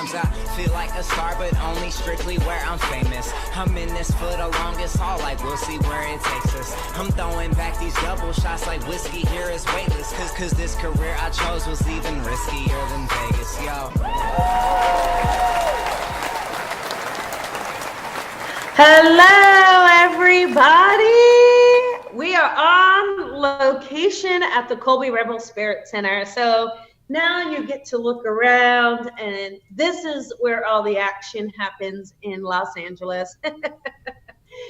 Sometimes I feel like a star, but only strictly where I'm famous. I'm in this for the longest haul, like we'll see where it takes us. I'm throwing back these double shots like whiskey here is weightless. Cause this career I chose was even riskier than Vegas, yo. Hello, everybody. We are on location at the Colby Rebel Spirit Center. So now you get to look around, and this is where all the action happens in Los Angeles.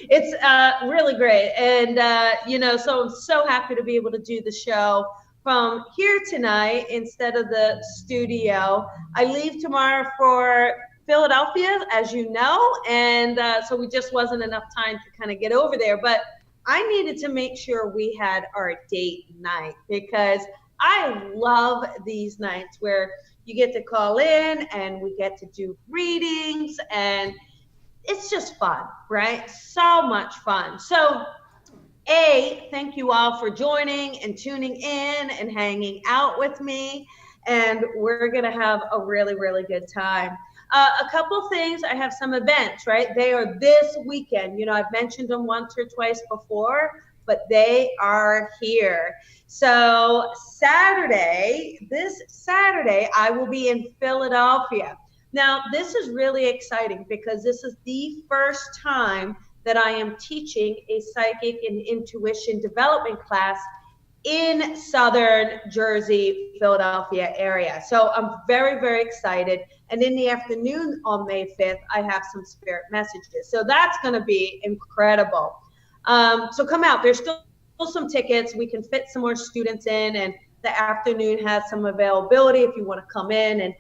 It's really great. And, so I'm so happy to be able to do the show from here tonight instead of the studio. I leave tomorrow for Philadelphia, as you know, and so we just wasn't enough time to kind of get over there. But I needed to make sure we had our date night, because I love these nights where you get to call in and we get to do readings, and it's just fun, right? So much fun. So, thank you all for joining and tuning in and hanging out with me, and we're going to have a really, really good time. A couple things. I have some events, right? They are this weekend. You know, I've mentioned them once or twice before, but they are here. So this Saturday, I will be in Philadelphia. Now, this is really exciting because this is the first time that I am teaching a psychic and intuition development class in Southern Jersey, Philadelphia area. So I'm very, very excited. And in the afternoon on May 5th, I have some spirit messages. So that's going to be incredible. So come out. There's still some tickets. We can fit some more students in, and the afternoon has some availability if you want to come in and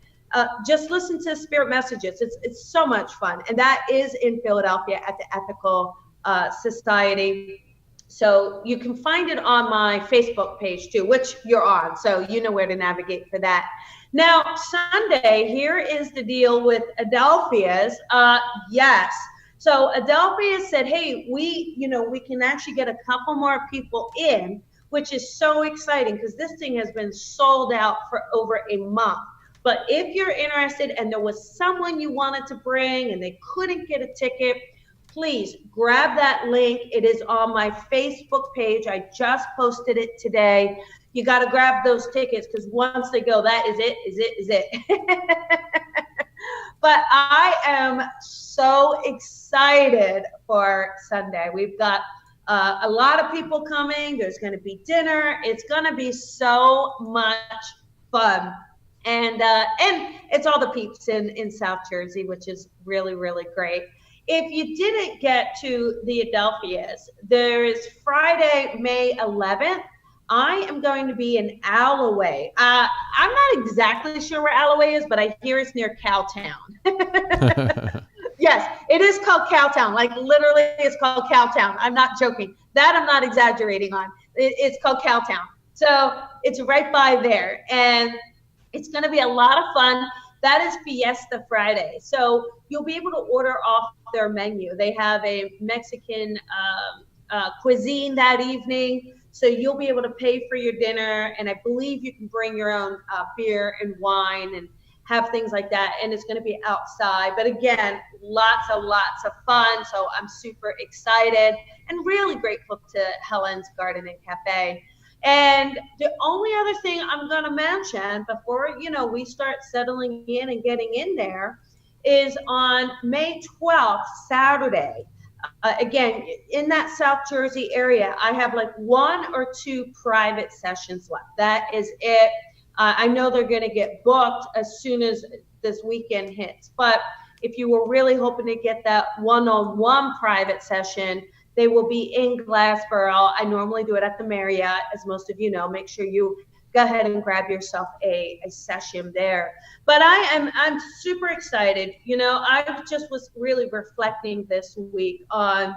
just listen to spirit messages. It's so much fun. And that is in Philadelphia at the Ethical Society. So you can find it on my Facebook page too, which you're on, so you know where to navigate for that. Now, Sunday, here is the deal with Adelphia's. Yes. So Adelphia said, hey, we can actually get a couple more people in, which is so exciting because this thing has been sold out for over a month. But if you're interested and there was someone you wanted to bring and they couldn't get a ticket, please grab that link. It is on my Facebook page. I just posted it today. You got to grab those tickets because once they go, that is it. But I am so excited for Sunday. We've got a lot of people coming. There's going to be dinner. It's going to be so much fun. And it's all the peeps in South Jersey, which is really, really great. If you didn't get to the Adelphias, there is Friday, May 11th. I am going to be in Alloway. I'm not exactly sure where Alloway is, but I hear it's near Cowtown. Yes, it is called Cowtown. Like literally, it's called Cowtown. I'm not joking. That I'm not exaggerating on. It's called Cowtown. So it's right by there. And it's going to be a lot of fun. That is Fiesta Friday. So you'll be able to order off their menu. They have a Mexican cuisine that evening. So you'll be able to pay for your dinner. And I believe you can bring your own beer and wine and have things like that. And it's going to be outside. But again, lots of fun. So I'm super excited and really grateful to Helen's Garden and Cafe. And the only other thing I'm going to mention before, we start settling in and getting in there is on May 12th, Saturday. Again, in that South Jersey area, I have like 1 or 2 private sessions left. That is it. I know they're going to get booked as soon as this weekend hits. But if you were really hoping to get that one-on-one private session, they will be in Glassboro. I normally do it at the Marriott, as most of you know. Make sure you go ahead and grab yourself a session there. But I'm super excited. I just was really reflecting this week on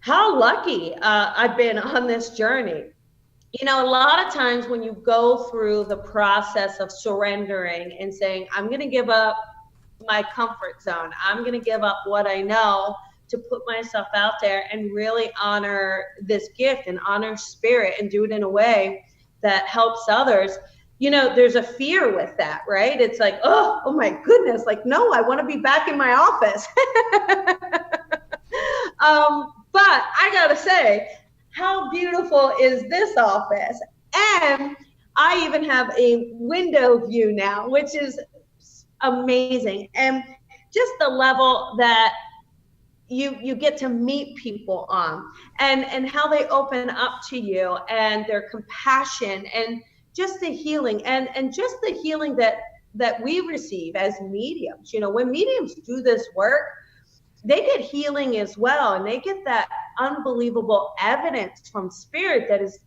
how lucky I've been on this journey. A lot of times when you go through the process of surrendering and saying, I'm going to give up my comfort zone, I'm going to give up what I know to put myself out there and really honor this gift and honor spirit and do it in a way that helps others, there's a fear with that, right? It's like, oh my goodness, like, no, I want to be back in my office. But I gotta say, how beautiful is this office? And I even have a window view now, which is amazing. And just the level that you get to meet people on, and how they open up to you, and their compassion, and just the healing, and just the healing that we receive as mediums. When mediums do this work, they get healing as well, and they get that unbelievable evidence from spirit that is,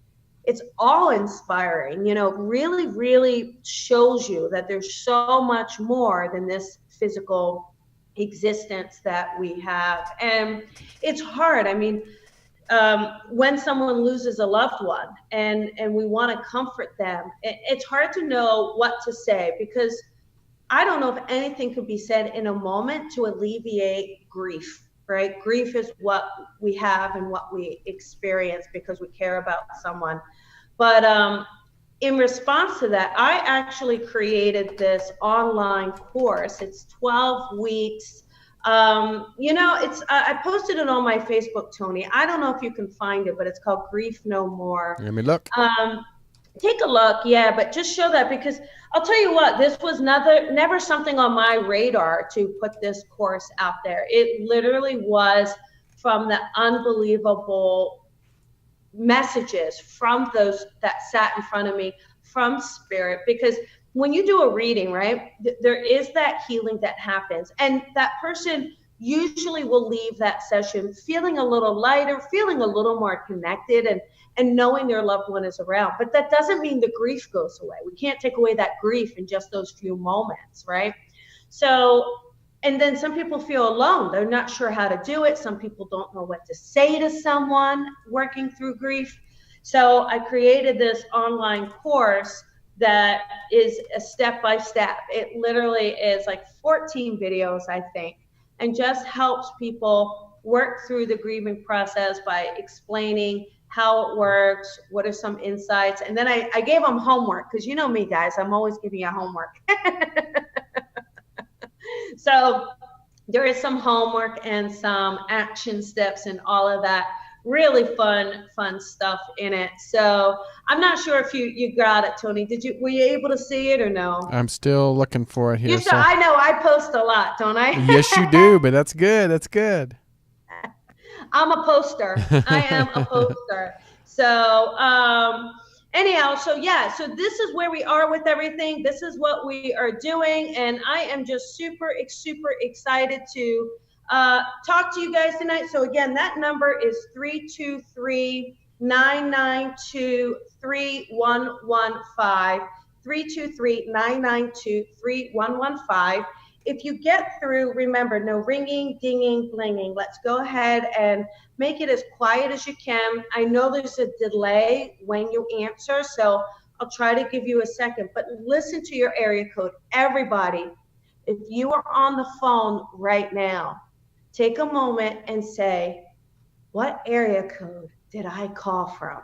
it's awe-inspiring. Really, really shows you that there's so much more than this physical existence that we have. And it's hard. I mean, when someone loses a loved one, and we want to comfort them, it's hard to know what to say, because I don't know if anything could be said in a moment to alleviate grief, right? Grief is what we have and what we experience because we care about someone. But in response to that, I actually created this online course. It's 12 weeks. I posted it on my Facebook, Tony. I don't know if you can find it, but it's called Grief No More. Let me look. Take a look, yeah, but just show that, because I'll tell you what, this was never something on my radar to put this course out there. It literally was from the unbelievable messages from those that sat in front of me from spirit. Because when you do a reading, right, there is that healing that happens, and that person usually will leave that session feeling a little lighter, feeling a little more connected, and knowing their loved one is around. But that doesn't mean the grief goes away. We can't take away that grief in just those few moments, right? So, and then some people feel alone. They're not sure how to do it. Some people don't know what to say to someone working through grief. So I created this online course that is a step-by-step. It literally is like 14 videos, I think, and just helps people work through the grieving process by explaining how it works, what are some insights. And then I gave them homework, because you know me, guys, I'm always giving you homework. So there is some homework and some action steps and all of that. Really fun stuff in it. So I'm not sure if you got it, Tony. Were you able to see it or no? I'm still looking for it here. I know I post a lot, don't I? Yes, you do, but that's good. That's good. I'm a poster. I am a poster. So anyhow, so this is where we are with everything. This is what we are doing. And I am just super excited to talk to you guys tonight. So again, that number is 323-992-3115. 323-992-3115. If you get through, remember, no ringing, dinging, blinging. Let's go ahead and make it as quiet as you can. I know there's a delay when you answer, so I'll try to give you a second, but listen to your area code. Everybody, if you are on the phone right now, take a moment and say, what area code did I call from?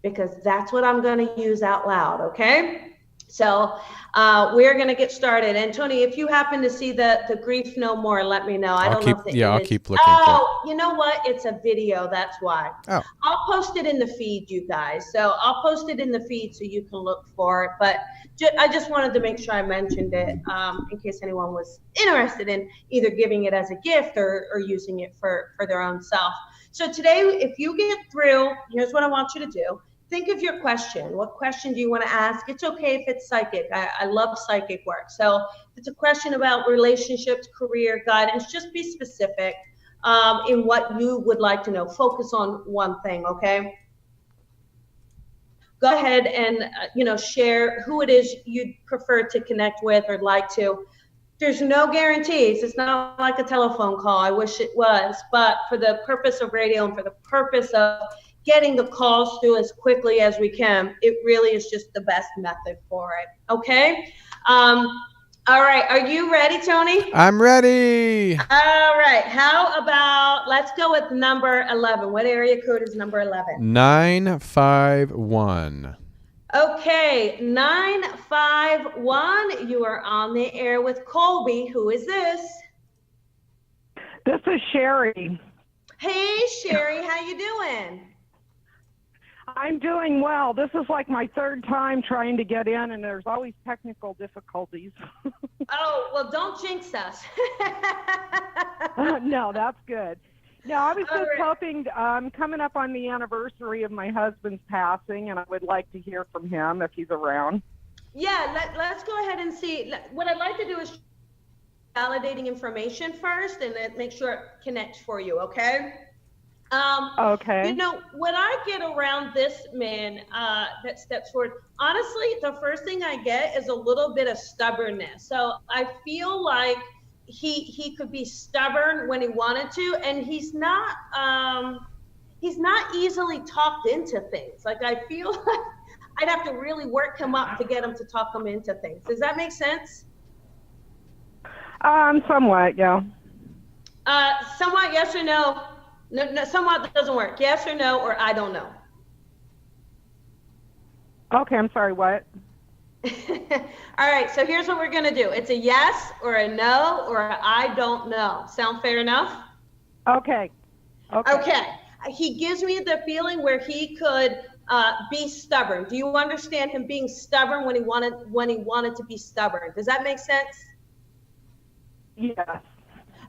Because that's what I'm going to use out loud, okay? So we're going to get started. And Tony, if you happen to see the Grief No More, let me know. I don't know if the I'll image... keep looking. Oh, you know what? It's a video. That's why. Oh. I'll post it in the feed, you guys. So I'll post it in the feed so you can look for it. But I just wanted to make sure I mentioned it in case anyone was interested in either giving it as a gift or using it for their own self. So today, if you get through, here's what I want you to do. Think of your question. What question do you want to ask? It's okay if it's psychic. I love psychic work. So if it's a question about relationships, career, guidance, just be specific in what you would like to know. Focus on one thing, okay? Go ahead and share who it is you'd prefer to connect with or like to. There's no guarantees. It's not like a telephone call. I wish it was. But for the purpose of radio and for the purpose of getting the calls through as quickly as we can, it really is just the best method for it. Okay? All right. Are you ready, Tony? I'm ready. All right. How about, let's go with number 11. What area code is number 11? 951. Okay, 951, you are on the air with Colby. Who is this? This is Sherry. Hey, Sherry, how you doing? I'm doing well. This is like my third time trying to get in, and there's always technical difficulties. Oh, well, don't jinx us. No, that's good. No, I was All just right. hoping, coming up on the anniversary of my husband's passing, and I would like to hear from him if he's around. Yeah, let's go ahead and see. What I'd like to do is validating information first and then make sure it connects for you, okay? Okay. You know, when I get around this man that steps forward, honestly, the first thing I get is a little bit of stubbornness. So I feel like he could be stubborn when he wanted to, and he's not easily talked into things. Like I feel like I'd have to really work him up to get him to talk him into things. Does that make sense? Somewhat, yeah. Somewhat yes or no? No, somewhat doesn't work. Yes or no, or I don't know. Okay, I'm sorry, what? All right, so here's what we're gonna do. It's a yes or a no or a I don't know. Sound fair enough? Okay. Okay. He gives me the feeling where he could be stubborn. Do you understand him being stubborn when he wanted to be stubborn? Does that make sense? Yes.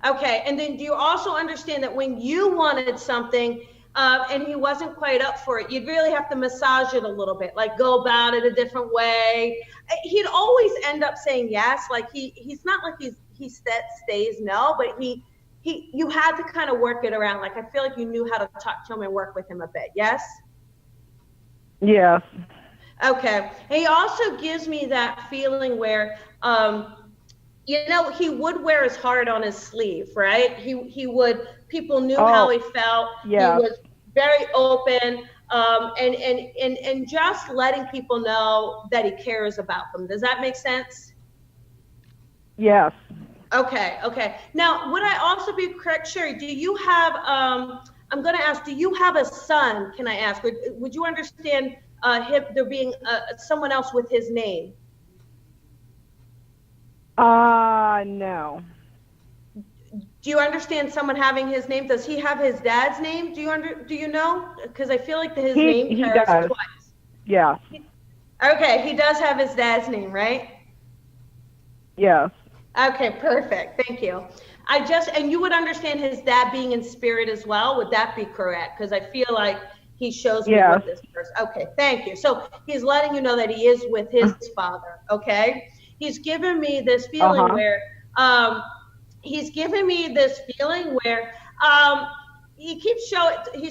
Okay, and then do you also understand that when you wanted something and he wasn't quite up for it, you'd really have to massage it a little bit, like go about it a different way. He'd always end up saying yes, like he's not like he stays no, but you had to kind of work it around. Like I feel like you knew how to talk to him and work with him a bit. Yes? Yes. Okay. He also gives me that feeling where you know, he would wear his heart on his sleeve, right? He would, people knew how he felt. Yeah. He was very open, and just letting people know that he cares about them. Does that make sense? Yes. Okay. Now, would I also be correct, Sherry? Do you have, I'm going to ask, do you have a son, can I ask? Or would you understand there being someone else with his name? No. Do you understand someone having his name? Does he have his dad's name? Do you know? Because I feel like his name carries does. twice. Yes. Okay, he does have his dad's name, right? Yes. Okay, perfect. Thank you. And you would understand his dad being in spirit as well. Would that be correct? Because I feel like he shows me with this person. Okay, thank you. So he's letting you know that he is with his father. Okay. He's given me this feeling where he's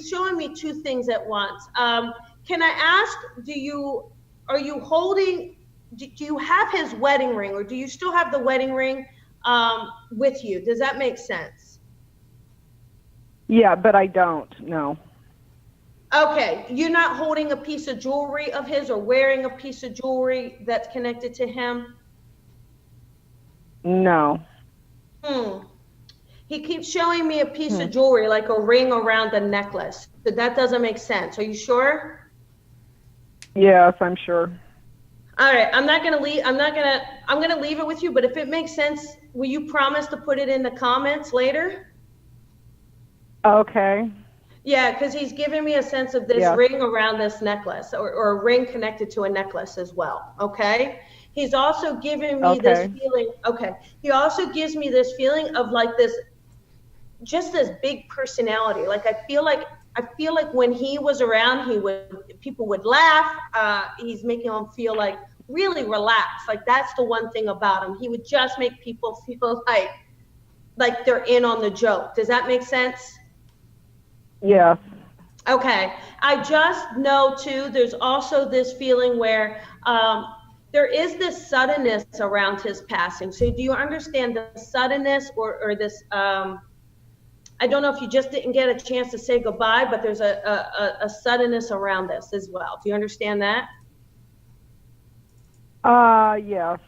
showing me two things at once. Can I ask, do you have his wedding ring, or do you still have the wedding ring with you? Does that make sense? Yeah, but I don't, no. Okay, you're not holding a piece of jewelry of his or wearing a piece of jewelry that's connected to him? No. He keeps showing me a piece of jewelry, like a ring around a necklace. But that doesn't make sense. Are you sure? Yes, I'm sure. All right, I'm gonna leave it with you, but if it makes sense, will you promise to put it in the comments later? Okay. Yeah, because he's giving me a sense of this ring around this necklace, or a ring connected to a necklace as well. Okay. He's also giving me this feeling. Okay. He also gives me this feeling of like this big personality. Like I feel like when he was around, people would laugh. He's making them feel like really relaxed. Like that's the one thing about him. He would just make people feel like they're in on the joke. Does that make sense? Yes. Okay. I just know too, there's also this feeling where there is this suddenness around his passing. So do you understand the suddenness or this, I don't know if you just didn't get a chance to say goodbye, but there's a suddenness around this as well. Do you understand that? Yes.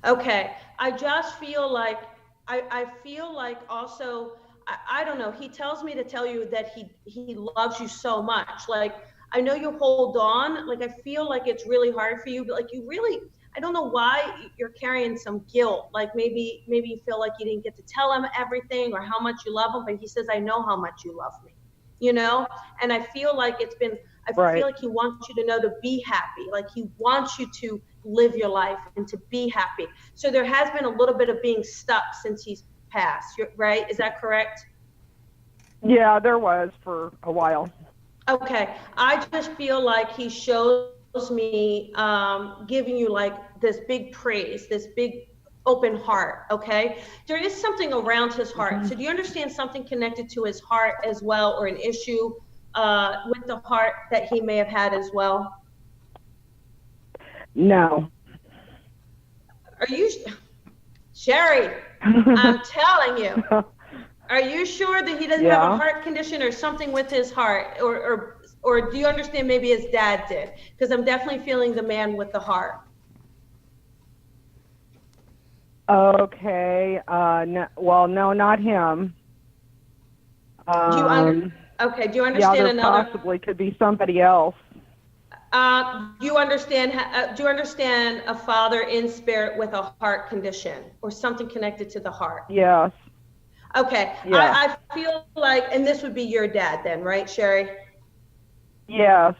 Okay. I just feel like, I feel like also, I don't know, he tells me to tell you that he loves you so much. Like, I know you hold on. Like, I feel like it's really hard for you, but like, you really, I don't know why you're carrying some guilt. Like, maybe you feel like you didn't get to tell him everything or how much you love him, but he says, I know how much you love me, you know? And I feel like I feel like he wants you to know to be happy. Like, he wants you to live your life and to be happy. So there has been a little bit of being stuck since he's passed, right? Is that correct? Yeah, there was for a while. Okay. I just feel like he shows me giving you like this big praise, this big open heart. Okay. There is something around his heart. So do you understand something connected to his heart as well, or an issue with the heart that he may have had as well? No. Are you, Sherry, I'm telling you, are you sure that he doesn't have a heart condition or something with his heart? Or do you understand maybe his dad did? Because I'm definitely feeling the man with the heart. Okay. No, well, no, not him. Do you understand there another? Possibly could be somebody else. Do you understand a father in spirit with a heart condition or something connected to the heart? Yes. Okay. Yeah. I feel like, and this would be your dad then, right, Sherry? Yes.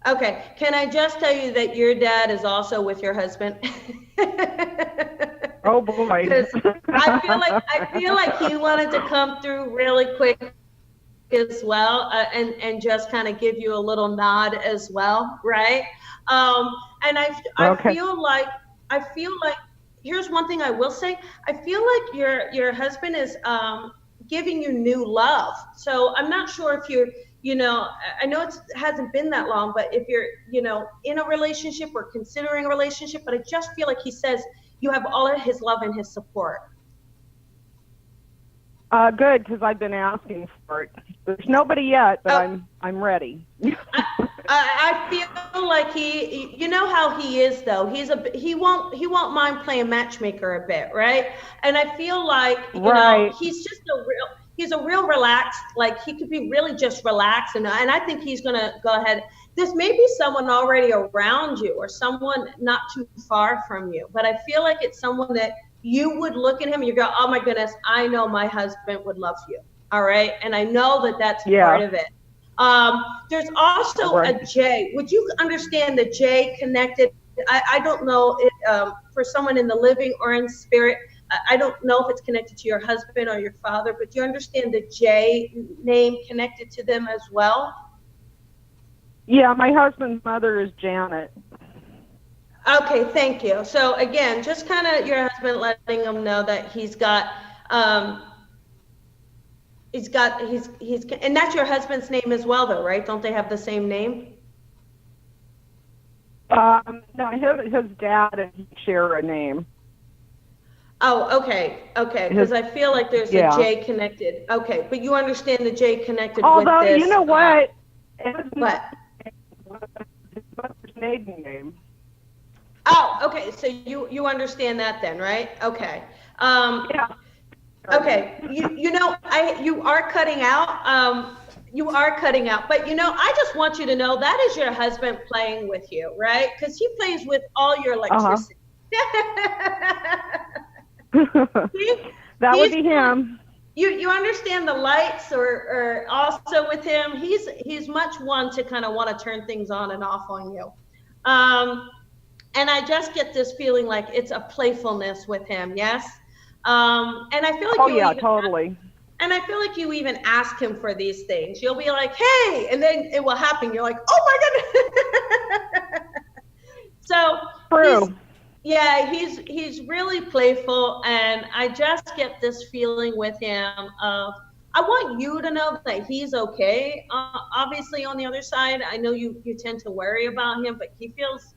Okay. Can I just tell you that your dad is also with your husband? Oh boy. Because I feel like he wanted to come through really quick as well, and just kind of give you a little nod as well, right? And I feel like here's one thing I will say. I feel like your husband is giving you new love. So I'm not sure if you're, I know it hasn't been that long, but if you're, in a relationship or considering a relationship, but I just feel like he says you have all of his love and his support. Good, because I've been asking for it. There's nobody yet, but I'm ready. I feel like you know how he is though. He won't mind playing matchmaker a bit, right? And I feel like he's just he's a real relaxed, like he could be really just relaxed, and I think he's gonna go ahead. This may be someone already around you or someone not too far from you, but I feel like it's someone that you would look at him and you go, oh my goodness, I know my husband would love you. All right. And I know that that's part of it. There's also a J. Would you understand the J connected? I don't know if, for someone in the living or in spirit, I don't know if it's connected to your husband or your father, but do you understand the J name connected to them as well? Yeah, my husband's mother is Janet. Okay, thank you. So again, just kind of your husband letting him know that he's got, and that's your husband's name as well though, right? Don't they have the same name? No, his dad and he share a name. Oh, okay, because I feel like there's a J connected. Okay, but you understand the J connected with this. Although, you know what? What? His mother's maiden name. Oh, okay. So you understand that then, right? Okay. Yeah. Okay. You are cutting out. You are cutting out. But I just want you to know that is your husband playing with you, right? Because he plays with all your electricity. That would be him. You understand the lights, or also with him, he's much one to kind of want to turn things on and off on you. And I just get this feeling like it's a playfulness with him, yes? And I feel like totally. And I feel like you even ask him for these things. You'll be like, hey, and then it will happen. You're like, oh my goodness. So true. He's really playful, and I just get this feeling with him of, I want you to know that he's okay. Obviously, on the other side, I know you tend to worry about him, but he feels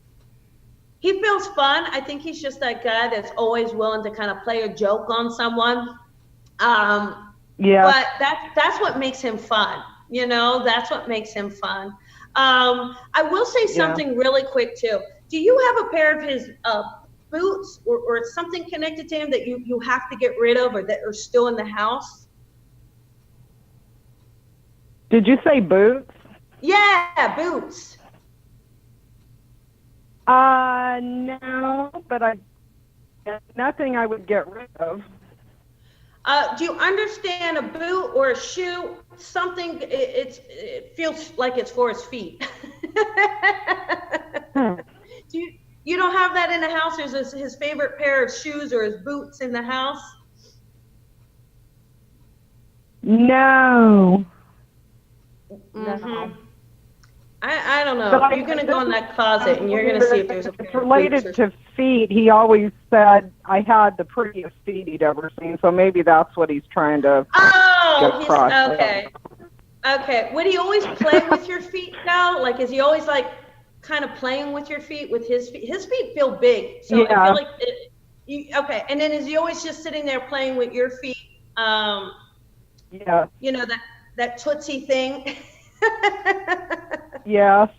fun. I think he's just that guy that's always willing to kind of play a joke on someone. But that's what makes him fun. That's what makes him fun. I will say something really quick too. Do you have a pair of his boots or something connected to him that you have to get rid of, or that are still in the house? Did you say boots? Yeah, boots. No, but nothing I would get rid of. Do you understand a boot or a shoe? Something, it feels like it's for his feet. You don't have that in the house? There's his favorite pair of shoes or his boots in the house? No. Mm-hmm. No. I don't know. But You're going to go in that closet and you're going to see if there's a It's pair of related boots or... to feet. He always said I had the prettiest feet he'd ever seen, so maybe that's what he's trying to get across. Okay. Okay. Would he always play with your feet now? Like, is he always like kind of playing with your feet, with his feet? His feet feel big. So Yeah. I feel like, okay. And then is he always just sitting there playing with your feet? Yeah. You know, that Tootsie thing? Yes.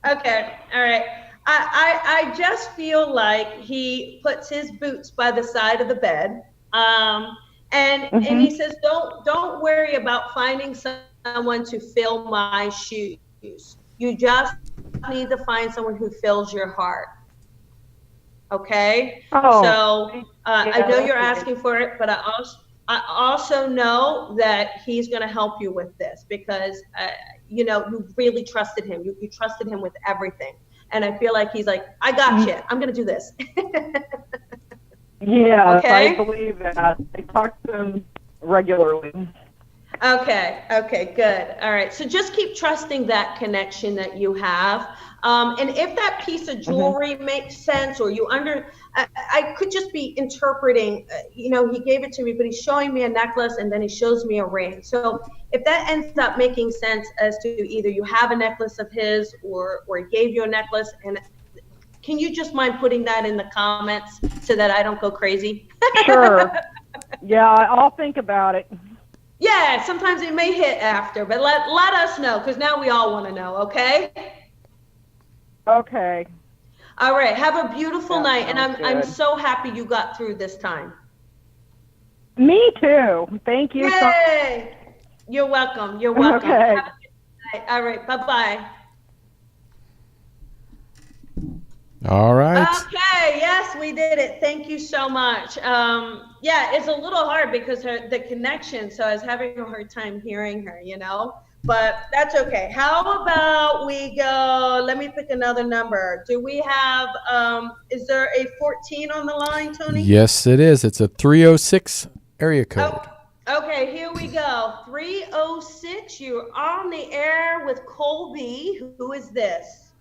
Okay, all right. I just feel like he puts his boots by the side of the bed, and he says, don't worry about finding someone to fill my shoes. You just need to find someone who fills your heart. Okay. Oh. So I know you're asking for it, but I also know that he's going to help you with this because, you know, you really trusted him. You trusted him with everything. And I feel like he's like, I got you. I'm going to do this. Yeah, okay? I believe that. I talk to him regularly. Okay, good. All right. So just keep trusting that connection that you have. And if that piece of jewelry makes sense, or I could just be interpreting, you know, he gave it to me, but he's showing me a necklace and then he shows me a ring. So if that ends up making sense as to either you have a necklace of his or he gave you a necklace, and can you just mind putting that in the comments so that I don't go crazy? Sure. Yeah, I'll think about it. Yeah, sometimes it may hit after, but let us know, because now we all want to know, okay? Okay. All right, have a beautiful night, and I'm good. so happy you got through this time. Me too. Thank you. Yay! You're welcome. You're welcome. Okay. Have a good night. All right, bye-bye. All right. Okay, yes, we did it. Thank you so much. Yeah, it's a little hard because the connection, so I was having a hard time hearing her, you know, but that's okay. How about we go, let me pick another number. Do we have, is there a 14 on the line, Tony? Yes, it is. It's a 306 area code. Oh, okay, here we go. 306, you're on the air with Colby. Who is this?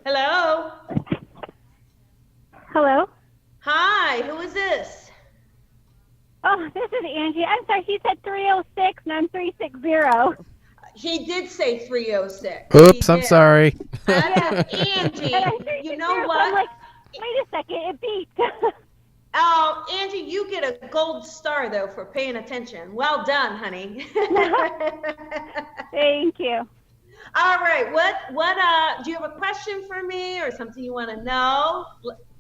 Hello. Hello. Hi, who is this? Oh, this is Angie. I'm sorry, he said 306 and I'm 360. He did say 306. Oops, I'm sorry. Angie, you know what? I'm like, wait a second, it beat. Oh, Angie, you get a gold star though for paying attention. Well done, honey. Thank you. All right, what do you have a question for me or something you want to know?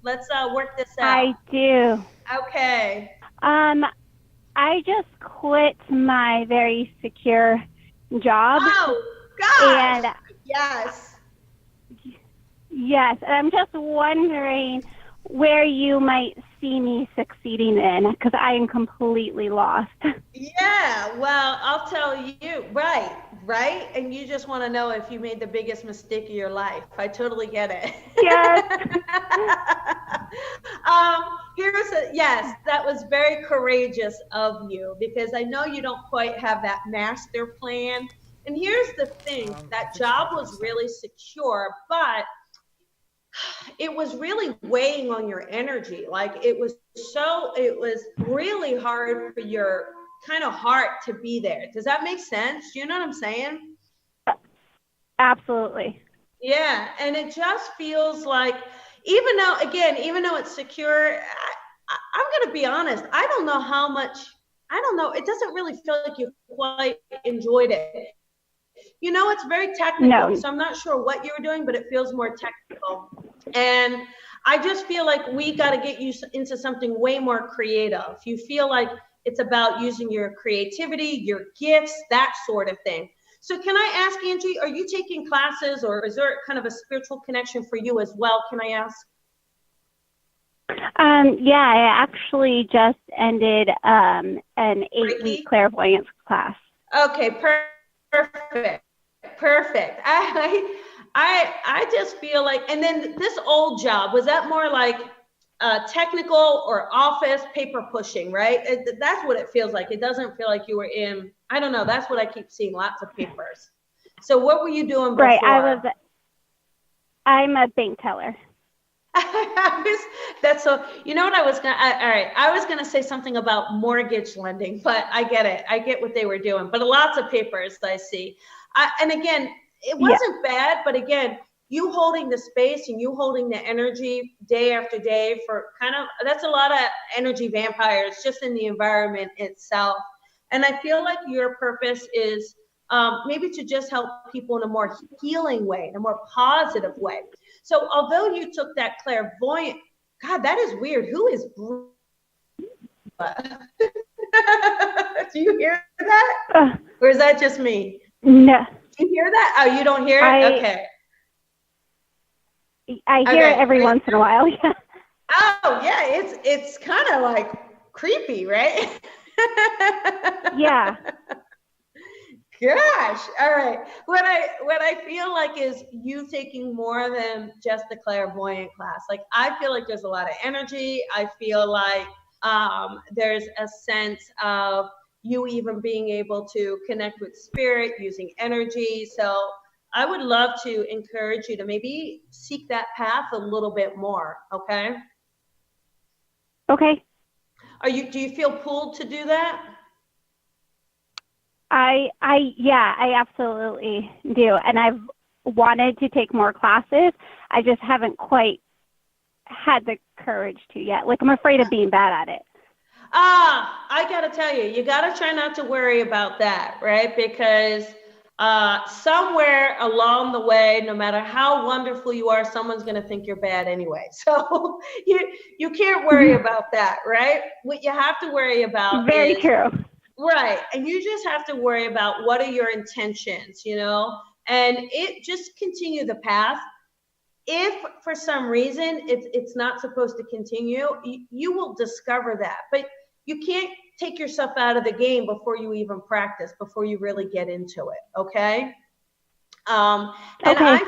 Let's work this out. I do. Okay. I just quit my very secure job. Oh, gosh. And yes. Yes, and I'm just wondering where you might see me succeeding in, because I am completely lost. Yeah, well, I'll tell you, right? And you just want to know if you made the biggest mistake of your life. I totally get it. Yes. Yes, that was very courageous of you, because I know you don't quite have that master plan. And here's the thing, that job was really secure, but it was really weighing on your energy. Like it was really hard for your kind of heart to be there. Does that make sense? Do you know what I'm saying? Absolutely. Yeah. And it just feels like, even though it's secure, I'm going to be honest. I don't know. It doesn't really feel like you quite enjoyed it. You know, it's very technical, so I'm not sure what you were doing, but it feels more technical. And I just feel like we got to get you into something way more creative. You feel like It's about using your creativity, your gifts, that sort of thing. So can I ask, Angie, are you taking classes, or is there kind of a spiritual connection for you as well? Can I ask? Yeah, I actually just ended an 8-week clairvoyance class. Okay, perfect. I just feel like, and then this old job, was that more like technical or office paper pushing, right? That's what it feels like. It doesn't feel like you were in, I don't know, that's what I keep seeing, lots of papers. So what were you doing before? Right, I'm a bank teller. That's so, you know what I was gonna, all right, I was gonna say something about mortgage lending, but I get it. I get what they were doing, but lots of papers I see. And again, it wasn't bad, but again, you holding the space and you holding the energy day after day for kind of, that's a lot of energy vampires just in the environment itself. And I feel like your purpose is maybe to just help people in a more healing way, in a more positive way. So although you took that clairvoyant, God, that is weird. Who is Do you hear that? Or is that just me? No. Do you hear that? Oh, you don't hear it? Okay. I hear it every once in a while. Yeah. Oh, yeah. It's kind of like creepy, right? Yeah. Gosh. All right. What I feel like is you taking more than just the clairvoyant class. Like, I feel like there's a lot of energy. I feel like there's a sense of you even being able to connect with spirit using energy. So I would love to encourage you to maybe seek that path a little bit more. Okay. Okay. Do you feel pulled to do that? I absolutely do. And I've wanted to take more classes. I just haven't quite had the courage to yet. Like, I'm afraid of being bad at it. I got to tell you, you got to try not to worry about that, right? Because somewhere along the way, no matter how wonderful you are, someone's going to think you're bad anyway. So you can't worry about that, right? What you have to worry about Very true. Right. And you just have to worry about what are your intentions, and just continue the path. If for some reason it's not supposed to continue, you will discover that. But you can't take yourself out of the game before you even practice, before you really get into it. Okay. And I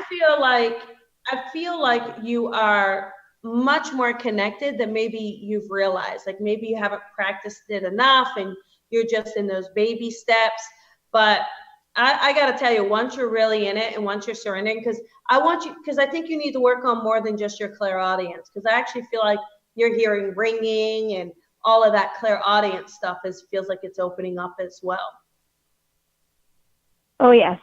feel like you are much more connected than maybe you've realized. Like, maybe you haven't practiced it enough and you're just in those baby steps. But I got to tell you, once you're really in it and once you're surrendering, because I think you need to work on more than just your clairaudience, because I actually feel like you're hearing ringing and all of that clairaudience stuff feels like it's opening up as well. Oh, yes.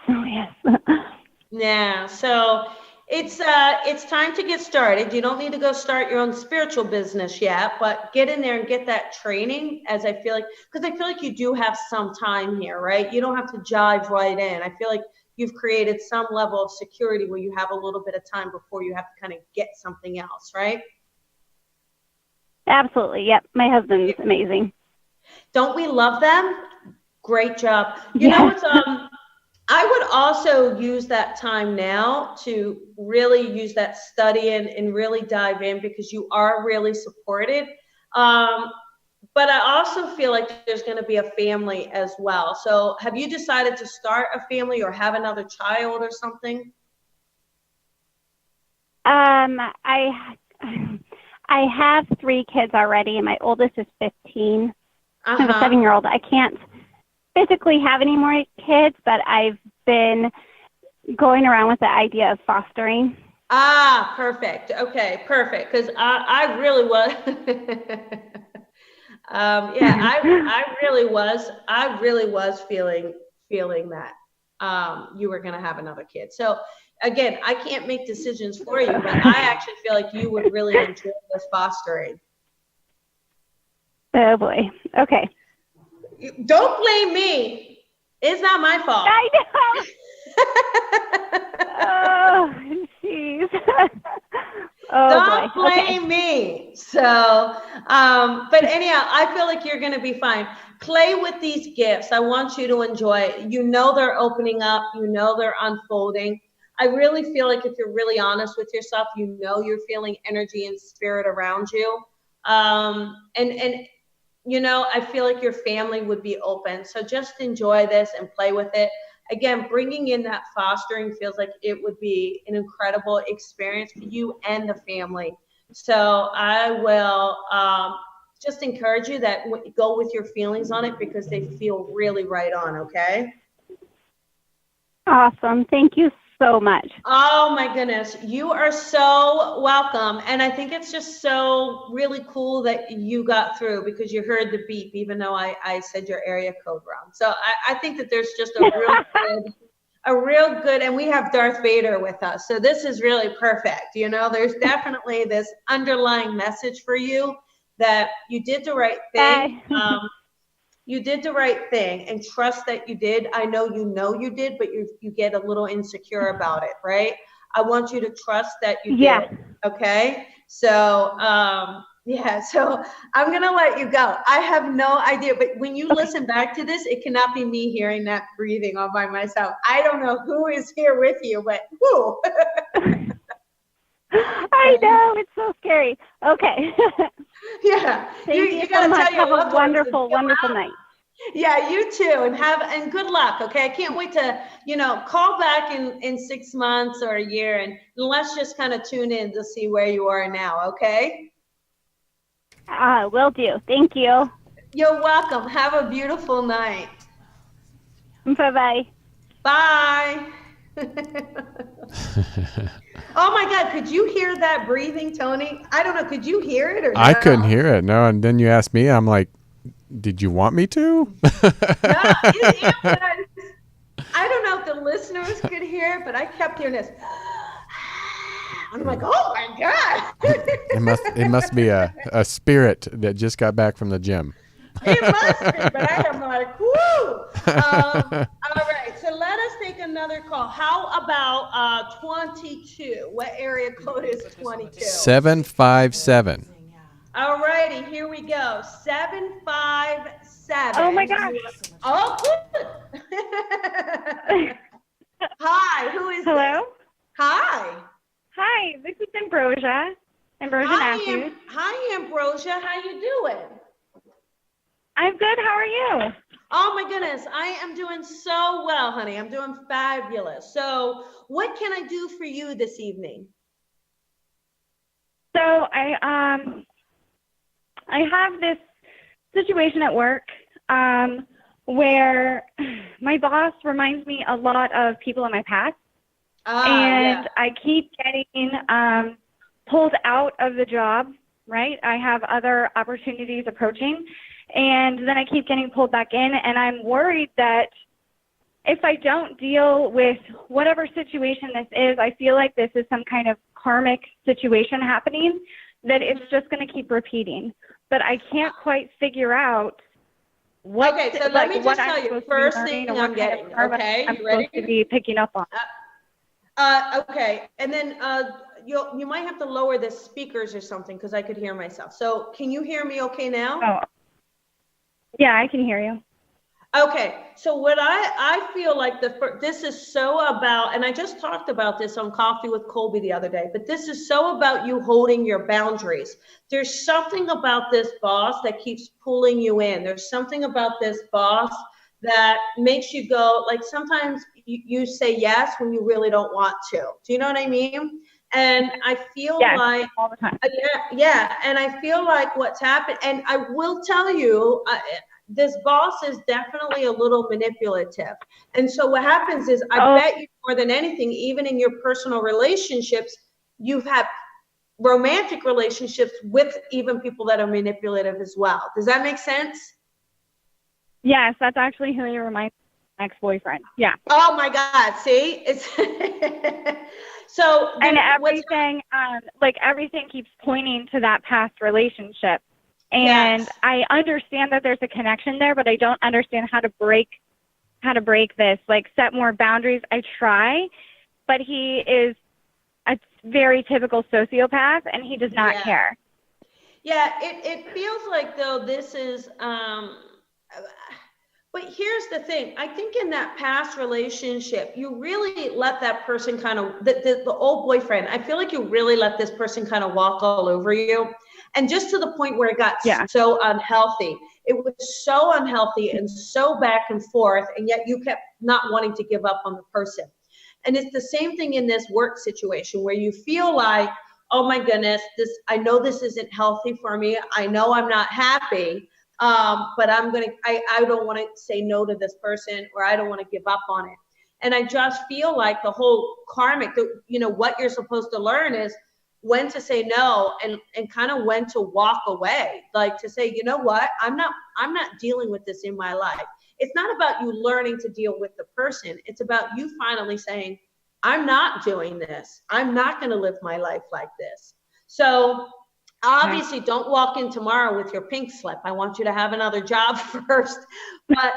Yeah. So it's time to get started. You don't need to go start your own spiritual business yet, but get in there and get that training, because I feel like you do have some time here, right? You don't have to dive right in. I feel like you've created some level of security where you have a little bit of time before you have to kind of get something else, right? Absolutely. Yep. My husband's amazing. Don't we love them? Great job. You know, it's I would also use that time now to really use that study and really dive in, because you are really supported. But I also feel like there's going to be a family as well. So have you decided to start a family or have another child or something? I have 3 kids already, and my oldest is 15. I have a 7-year-old. I can't physically have any more kids, but I've been going around with the idea of fostering. Perfect. Okay, perfect. Because I really was. I really was feeling that you were going to have another kid. So again, I can't make decisions for you, but I actually feel like you would really enjoy this fostering. Oh boy. Okay. Don't blame me. It's not my fault. I know. Oh, jeez. Don't blame me. So, but anyhow, I feel like you're going to be fine. Play with these gifts. I want you to enjoy it. You know they're opening up. You know they're unfolding. I really feel like if you're really honest with yourself, you know you're feeling energy and spirit around you. And you know, I feel like your family would be open. So just enjoy this and play with it. Again, bringing in that fostering feels like it would be an incredible experience for you and the family. So I will just encourage you that go with your feelings on it because they feel really right on, okay? Awesome. Thank you so much. Oh my goodness. You are so welcome. And I think it's just so really cool that you got through because you heard the beep, even though I said your area code wrong. So I think that there's just a real good, and we have Darth Vader with us. So this is really perfect. You know, there's definitely this underlying message for you that you did the right thing. You did the right thing and trust that you did. I know you did, but you get a little insecure about it, right? I want you to trust that you did. Okay. So, yeah, so I'm going to let you go. I have no idea, but when you listen back to this, it cannot be me hearing that breathing all by myself. I don't know who is here with you, but whoo. I know, it's so scary. Okay. Yeah. Thank you so much. Have a wonderful, wonderful night. Yeah, you too. And good luck. Okay. I can't wait to, call back in 6 months or a year and let's just kind of tune in to see where you are now. Okay. Will do. Thank you. You're welcome. Have a beautiful night. Bye-bye. Bye. Oh my God, could you hear that breathing, Tony? I don't know, could you hear it or no? I couldn't hear it, no, and then you asked me, I'm like, did you want me to? No, I don't know if the listeners could hear it, but I kept hearing this. I'm like, oh my God. It must be a spirit that just got back from the gym. It must be, but I am like, woo. All right, so let us take another call. How about 22? What area code is 22? 757. All righty, here we go. 757. Oh my gosh. Oh, good. Hi, who is Hello? this? Hi. Hi, this is Ambrosia. Ambrosia Matthews. Hi, Ambrosia. How you doing? I'm good. How are you? Oh my goodness, I am doing so well, honey. I'm doing fabulous. So what can I do for you this evening? So I have this situation at work where my boss reminds me a lot of people in my past. I keep getting pulled out of the job, right? I have other opportunities approaching. And then I keep getting pulled back in, and I'm worried that if I don't deal with whatever situation this is, I feel like this is some kind of karmic situation happening, that it's just going to keep repeating. But I can't quite figure out what. Okay, so let me just tell you, first thing I'm getting, okay? I'm supposed to be picking up on. Okay, and then you might have to lower the speakers or something because I could hear myself. So can you hear me okay now? Oh. Yeah, I can hear you. Okay, so what I feel like this is so about, and I just talked about this on Coffee with Colby the other day, but this is so about you holding your boundaries. There's something about this boss that keeps pulling you in. There's something about this boss that makes you go, like sometimes you say yes when you really don't want to. Do you know what I mean? And I feel like all the time. And I feel like what's happened, and I will tell you, this boss is definitely a little manipulative. And so what happens is, I bet you more than anything, even in your personal relationships, you've had romantic relationships with even people that are manipulative as well. Does that make sense? Yes, that's actually who you remind me of, my ex-boyfriend. Yeah. Oh my God. See, it's so. And everything, everything keeps pointing to that past relationship. And yes. I understand that there's a connection there, but I don't understand how to break this, like set more boundaries. I try, but he is very typical sociopath, and he does not care. Yeah, it feels like, though, this is, but here's the thing. I think in that past relationship, you really let that person kind of, the old boyfriend, I feel like you really let this person kind of walk all over you. And just to the point where it got so unhealthy. It was so unhealthy and so back and forth, and yet you kept not wanting to give up on the person. And it's the same thing in this work situation where you feel like, oh my goodness, I know this isn't healthy for me. I know I'm not happy, but I don't want to say no to this person, or I don't want to give up on it. And I just feel like the whole karmic, what you're supposed to learn is when to say no and kind of when to walk away, like to say, you know what, I'm not dealing with this in my life. It's not about you learning to deal with the person. It's about you finally saying, I'm not doing this. I'm not going to live my life like this. So obviously don't walk in tomorrow with your pink slip. I want you to have another job first. But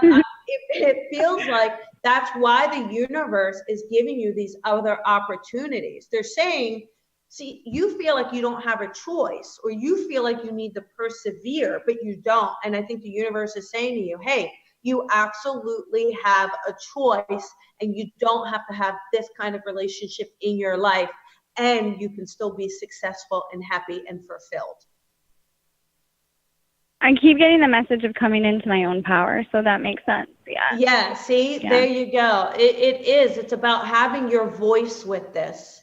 it feels like that's why the universe is giving you these other opportunities. They're saying, see, you feel like you don't have a choice, or you feel like you need to persevere, but you don't. And I think the universe is saying to you, hey, you absolutely have a choice, and you don't have to have this kind of relationship in your life, and you can still be successful and happy and fulfilled. I keep getting the message of coming into my own power, so that makes sense. Yeah, see, there you go. It's about having your voice with this,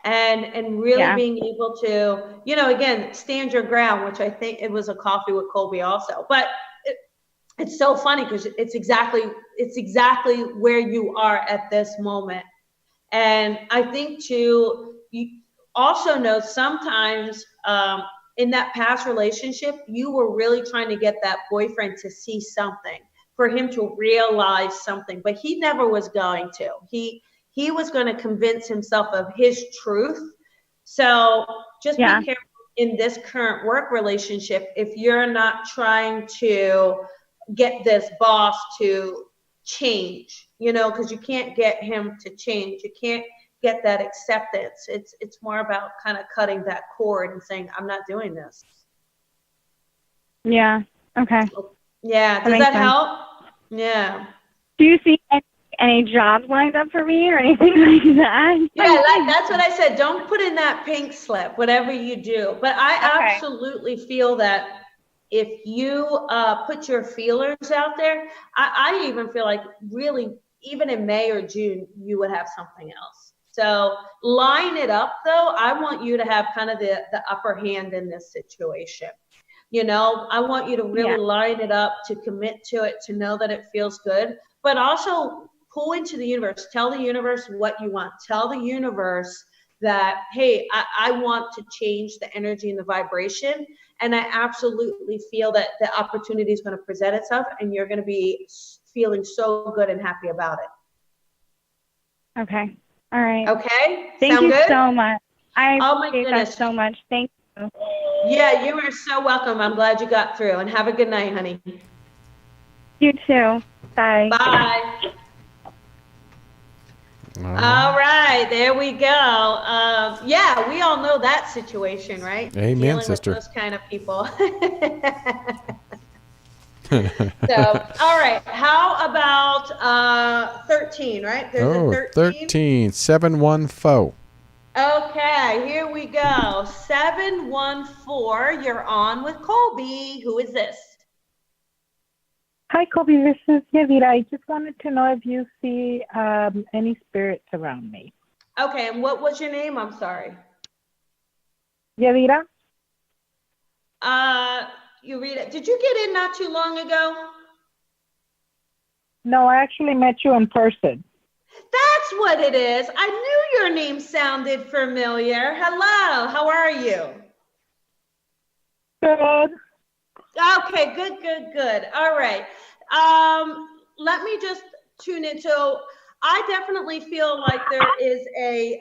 and really being able to, again, stand your ground, which I think it was a coffee with Colby also. But it's so funny because it's exactly where you are at this moment. And I think too, you also know sometimes in that past relationship, you were really trying to get that boyfriend to see something, for him to realize something, but he never was going to. He was going to convince himself of his truth. So just be careful in this current work relationship if you're not trying to get this boss to change, because you can't get him to change. You can't get that acceptance. It's more about kind of cutting that cord and saying, I'm not doing this. Yeah. Okay. Yeah. Does that help? Yeah. Do you see any jobs lined up for me or anything like that? Yeah, that's what I said. Don't put in that pink slip, whatever you do. But I absolutely feel that if you put your feelers out there, I even feel like really, even in May or June, you would have something else. So line it up, though. I want you to have kind of the upper hand in this situation. I want you to really line it up, to commit to it, to know that it feels good, but also pull into the universe. Tell the universe what you want. Tell the universe that, hey, I want to change the energy and the vibration. And I absolutely feel that the opportunity is going to present itself, and you're going to be feeling so good and happy about it. Okay. All right. Okay. Thank you good? so much. I appreciate goodness. that so much. Thank you. Yeah, you are so welcome. I'm glad you got through, and have a good night, honey. You too. Bye. Bye. All right, there we go. Yeah, we all know that situation, right? Amen, dealing sister. with those kind of people. So, all right. How about 13, right? There's a 13. 714. Okay, here we go. 714, you're on with Colby. Who is this? Hi, Colby. This is Yavita. I just wanted to know if you see any spirits around me. Okay, and what was your name? I'm sorry. Yavita. You read it. Did you get in not too long ago? No, I actually met you in person. That's what it is. I knew your name sounded familiar. Hello, how are you? Good. Okay, good. All right. Let me just tune in. So I definitely feel like there is a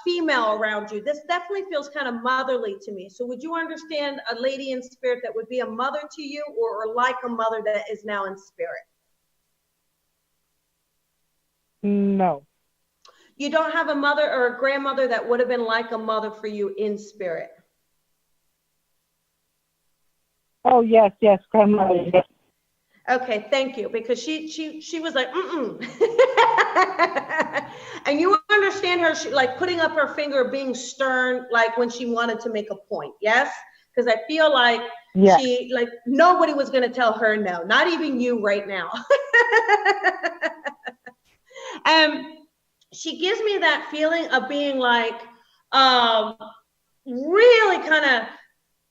female around you. This definitely feels kind of motherly to me. So would you understand a lady in spirit that would be a mother to you, or like a mother that is now in spirit? No. You don't have a mother or a grandmother that would have been like a mother for you in spirit? Oh, yes, grandmother. Yes. Okay, thank you, because she was like, and you understand her, like putting up her finger, being stern, like when she wanted to make a point, yes? Because I feel like she, like nobody was going to tell her no, not even you right now. And she gives me that feeling of being like, really kind of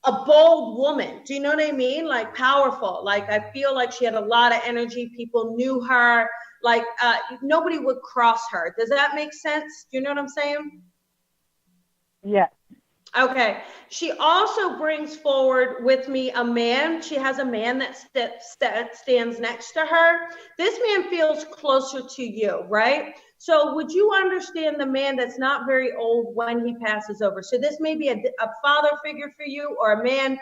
a bold woman. Do you know what I mean? Like powerful. Like I feel like she had a lot of energy. People knew her. Like nobody would cross her. Does that make sense? Do you know what I'm saying? Yes. Okay. She also brings forward with me a man. She has a man that stands next to her. This man feels closer to you, right? So would you understand the man that's not very old when he passes over? So this may be a father figure for you, or a man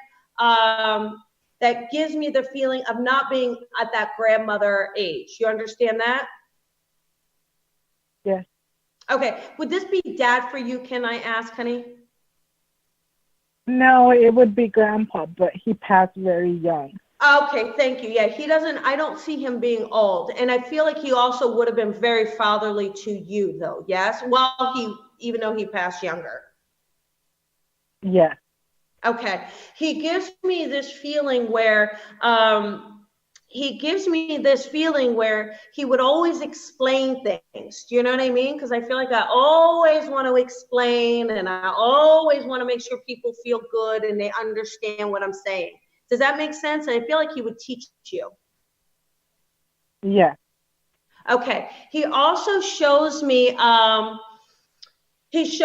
that gives me the feeling of not being at that grandmother age. You understand that? Yes. Okay. Would this be dad for you, can I ask, honey? No, it would be grandpa, but he passed very young. Okay, thank you. Yeah, he doesn't, I don't see him being old. And I feel like he also would have been very fatherly to you though, yes? Well, even though he passed younger. Yes. Okay. He gives me this feeling where, he would always explain things. Do you know what I mean? Because I feel like I always want to explain, and I always want to make sure people feel good and they understand what I'm saying. Does that make sense? I feel like he would teach you. Yeah. Okay. He also shows me his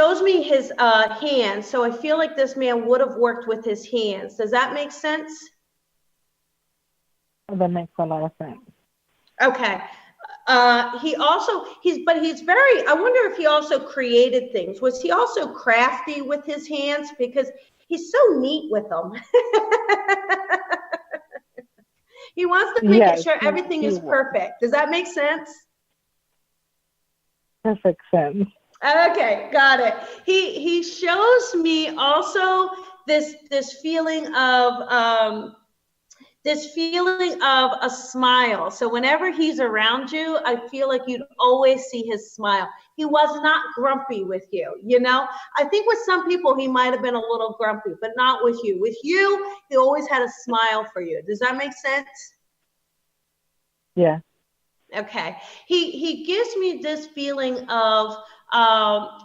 hands. So I feel like this man would have worked with his hands. Does that make sense? That makes a lot of sense. Okay. He's very, I wonder if he also created things. Was he also crafty with his hands? Because he's so neat with them. He wants to make sure everything is perfect. Does that make sense? Perfect sense. Okay, got it. He shows me also this feeling of a smile. So whenever he's around you, I feel like you'd always see his smile. He was not grumpy with you, you know? I think with some people, he might have been a little grumpy, but not with you. With you, he always had a smile for you. Does that make sense? Yeah. Okay. He gives me this feeling of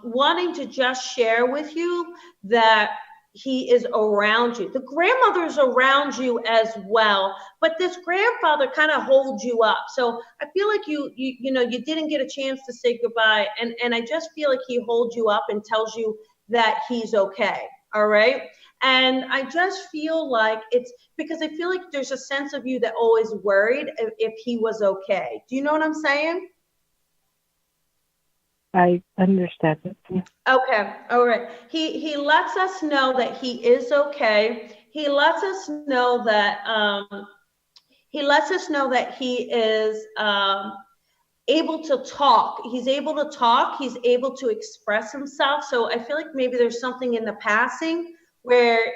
wanting to just share with you that he is around you. The grandmother's around you as well, but this grandfather kind of holds you up. So I feel like you didn't get a chance to say goodbye, and I just feel like he holds you up and tells you that he's okay. All right. And I just feel like it's because I feel like there's a sense of you that always worried if he was okay. Do you know what I'm saying? I understand it. Okay, all right. He lets us know that he is okay. He lets us know that he is able to talk. He's able to talk. He's able to express himself. So I feel like maybe there's something in the passing where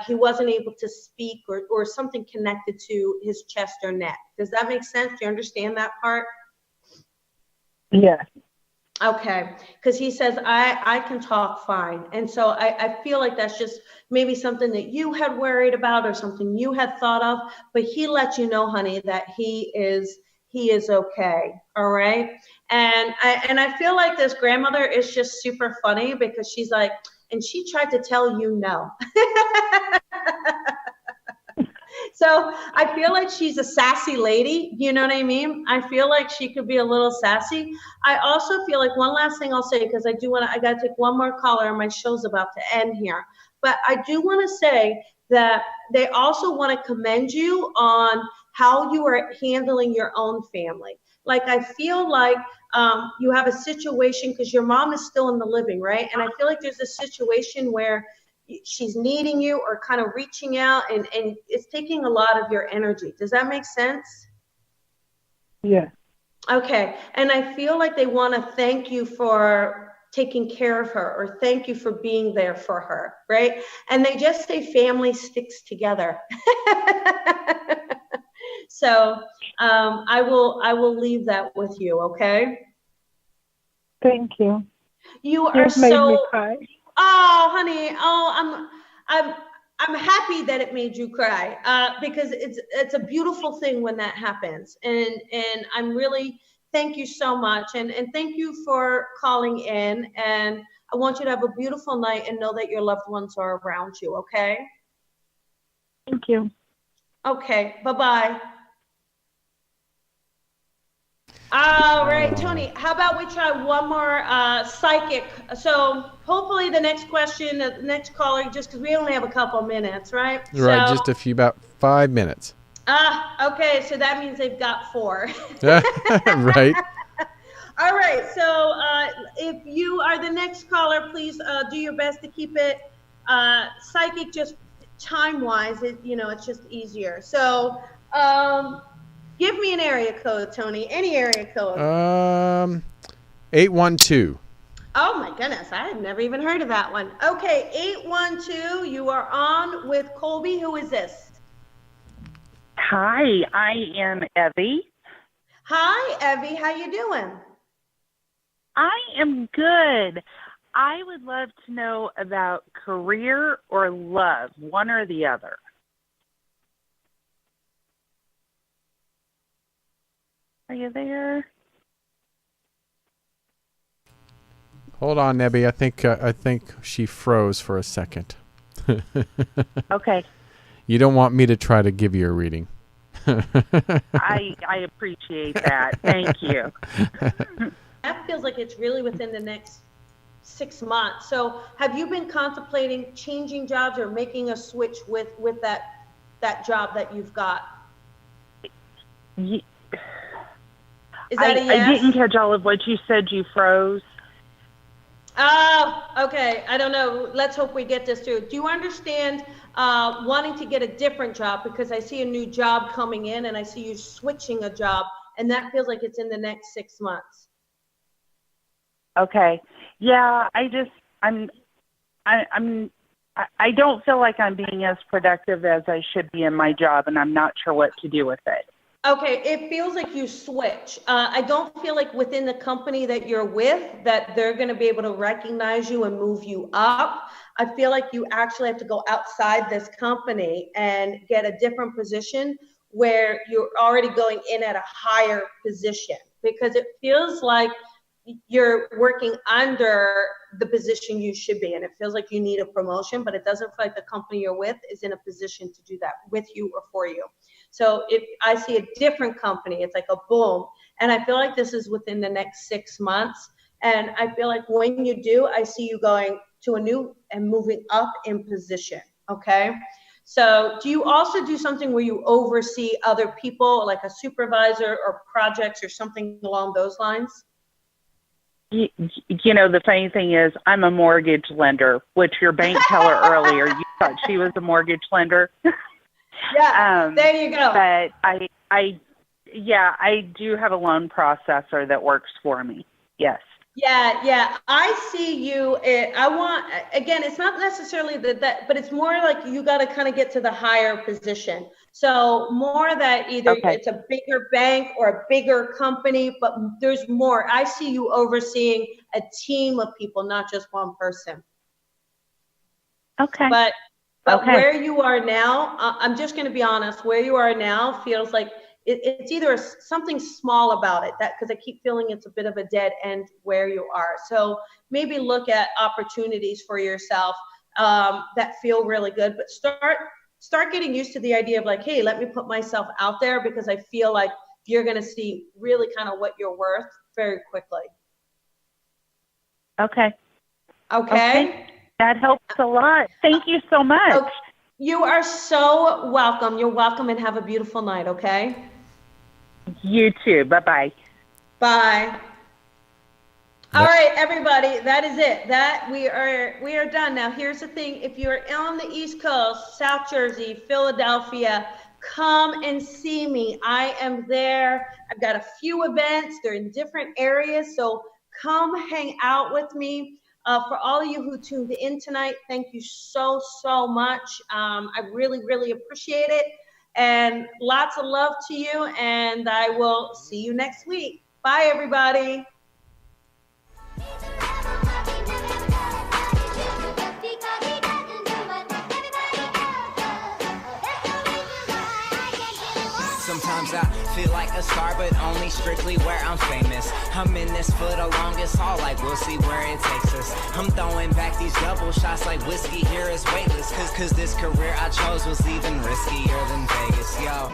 he wasn't able to speak, or something connected to his chest or neck. Does that make sense? Do you understand that part? Yes. Okay, because he says, I can talk fine. And so I feel like that's just maybe something that you had worried about or something you had thought of, but he let you know, honey, that he is okay. All right. And I feel like this grandmother is just super funny because she's like, and she tried to tell you no. So I feel like she's a sassy lady. You know what I mean? I feel like she could be a little sassy. I also feel like one last thing I'll say, because I got to take one more caller and my show's about to end here. But I do want to say that they also want to commend you on how you are handling your own family. Like, I feel like you have a situation, because your mom is still in the living, right? And I feel like there's a situation where she's needing you or kind of reaching out, and it's taking a lot of your energy. Does that make sense? Yeah. Okay. And I feel like they want to thank you for taking care of her, or thank you for being there for her, right? And they just say family sticks together. So I will leave that with you, okay? Thank you. You are You've made me so. cry. Oh, honey. Oh, I'm happy that it made you cry, because it's a beautiful thing when that happens, and I'm really, thank you so much, and thank you for calling in, and I want you to have a beautiful night and know that your loved ones are around you. Okay. Thank you. Okay. Bye-bye. All right, Tony, how about we try one more psychic? So hopefully the next question, the next caller, just because we only have a couple minutes, right? Right, So, just about 5 minutes. Okay, so that means they've got 4. Right. All right, so if you are the next caller, please do your best to keep it psychic, just time-wise, it's just easier. So, give me an area code, Tony. Any area code. 812. Oh my goodness, I had never even heard of that one. Okay, 812. You are on with Colby. Who is this? Hi, I am Evie. Hi, Evie. How you doing? I am good. I would love to know about career or love, one or the other. Are you there? Hold on, Nebby. I think she froze for a second. Okay. You don't want me to try to give you a reading. I appreciate that. Thank you. That feels like it's really within the next 6 months. So have you been contemplating changing jobs or making a switch with that job that you've got? Is that a yes? I didn't catch all of what you said. You froze. Oh, okay. I don't know. Let's hope we get this through. Do you understand wanting to get a different job? Because I see a new job coming in, and I see you switching a job, and that feels like it's in the next 6 months. Okay. Yeah, I don't feel like I'm being as productive as I should be in my job, and I'm not sure what to do with it. Okay, it feels like you switch. I don't feel like within the company that you're with that they're going to be able to recognize you and move you up. I feel like you actually have to go outside this company and get a different position where you're already going in at a higher position, because it feels like you're working under the position you should be, and it feels like you need a promotion, but it doesn't feel like the company you're with is in a position to do that with you or for you. So if I see a different company, it's like a boom. And I feel like this is within the next 6 months. And I feel like when you do, I see you going to a new and moving up in position. Okay. So do you also do something where you oversee other people, like a supervisor or projects or something along those lines? You know, the funny thing is I'm a mortgage lender, which your bank teller earlier, you thought she was a mortgage lender. Yeah, there you go. But I do have a loan processor that works for me. Yes. Yeah. I see you. Again, it's not necessarily that, but it's more like you got to kind of get to the higher position. So more that either it's a bigger bank or a bigger company, but there's more. I see you overseeing a team of people, not just one person. Okay. But where you are now, I'm just going to be honest, where you are now feels like it's either something small about it, that because I keep feeling it's a bit of a dead end where you are. So maybe look at opportunities for yourself that feel really good, but start getting used to the idea of like, hey, let me put myself out there, because I feel like you're going to see really kind of what you're worth very quickly. Okay. That helps a lot. Thank you so much. Okay. You are so welcome. You're welcome, and have a beautiful night, okay? You too. Bye-bye. Bye. All right, everybody, that is it. We are done. Now, here's the thing. If you're on the East Coast, South Jersey, Philadelphia, come and see me. I am there. I've got a few events. They're in different areas. So come hang out with me. For all of you who tuned in tonight, thank you so, so much. I really, really appreciate it. And lots of love to you. And I will see you next week. Bye, everybody. Sometimes I feel like a star, but only strictly where I'm famous. I'm in this for the longest haul, like we'll see where it takes us. I'm throwing back these double shots like whiskey here is weightless. Cause this career I chose was even riskier than Vegas, yo.